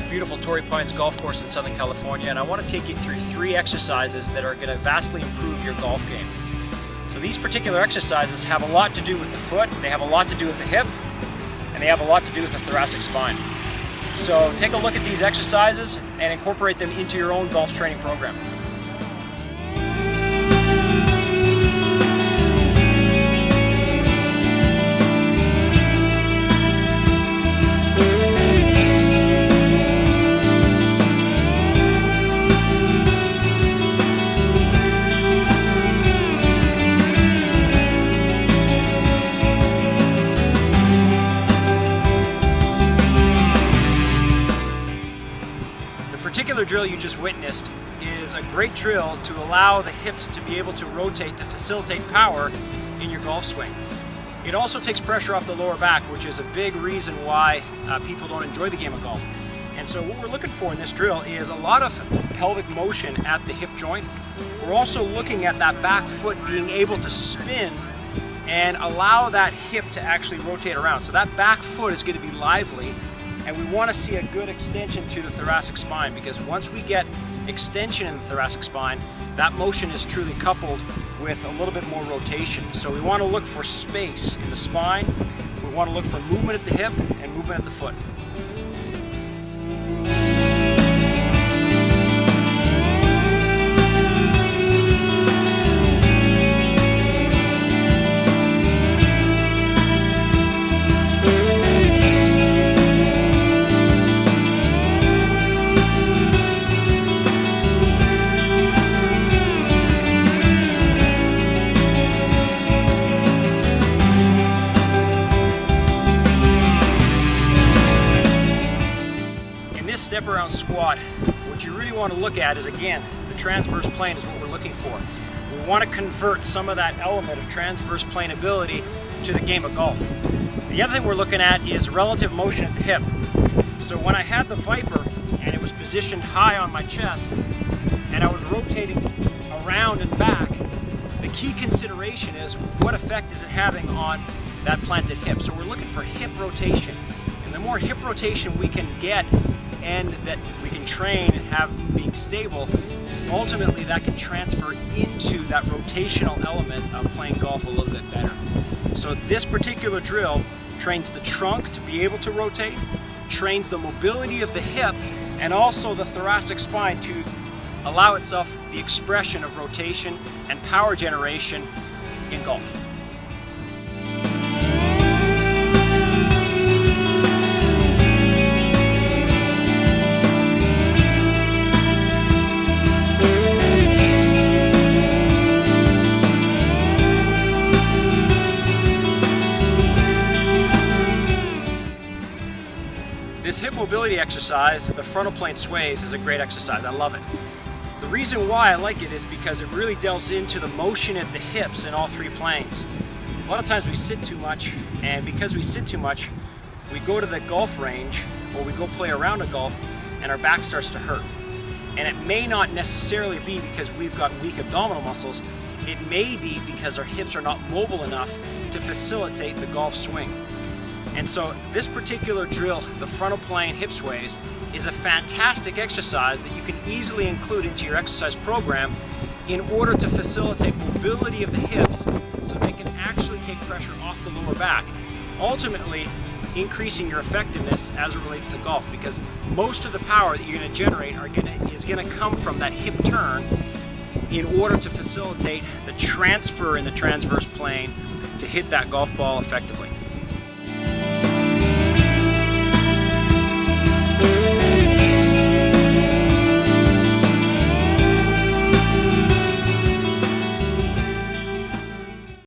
at beautiful Torrey Pines Golf Course in Southern California, and I want to take you through 3 exercises that are going to vastly improve your golf game. So these particular exercises have a lot to do with the foot, they have a lot to do with the hip, and they have a lot to do with the thoracic spine. So take a look at these exercises and incorporate them into your own golf training program. The particular drill you just witnessed is a great drill to allow the hips to be able to rotate to facilitate power in your golf swing. It also takes pressure off the lower back, which is a big reason why people don't enjoy the game of golf. And so what we're looking for in this drill is a lot of pelvic motion at the hip joint. We're also looking at that back foot being able to spin and allow that hip to actually rotate around. So that back foot is going to be lively. And we want to see a good extension to the thoracic spine, because once we get extension in the thoracic spine, that motion is truly coupled with a little bit more rotation. So we want to look for space in the spine, we want to look for movement at the hip and movement at the foot. This step around squat, what you really want to look at is, again, the transverse plane is what we're looking for. We want to convert some of that element of transverse plane ability to the game of golf. The other thing we're looking at is relative motion at the hip. So when I had the ViPR and it was positioned high on my chest and I was rotating around and back, the key consideration is what effect is it having on that planted hip. So we're looking for hip rotation, and the more hip rotation we can get and that we can train and have being stable, ultimately that can transfer into that rotational element of playing golf a little bit better. So this particular drill trains the trunk to be able to rotate, trains the mobility of the hip, and also the thoracic spine to allow itself the expression of rotation and power generation in golf. This hip mobility exercise, the frontal plane sways, is a great exercise. I love it. The reason why I like it is because it really delves into the motion at the hips in all 3 planes. A lot of times we sit too much, and because we sit too much, we go to the golf range or we go play around a golf and our back starts to hurt. And it may not necessarily be because we've got weak abdominal muscles. It may be because our hips are not mobile enough to facilitate the golf swing. And so this particular drill, the frontal plane hip sways, is a fantastic exercise that you can easily include into your exercise program in order to facilitate mobility of the hips so they can actually take pressure off the lower back, ultimately increasing your effectiveness as it relates to golf, because most of the power that you're going to generate is going to come from that hip turn in order to facilitate the transfer in the transverse plane to hit that golf ball effectively.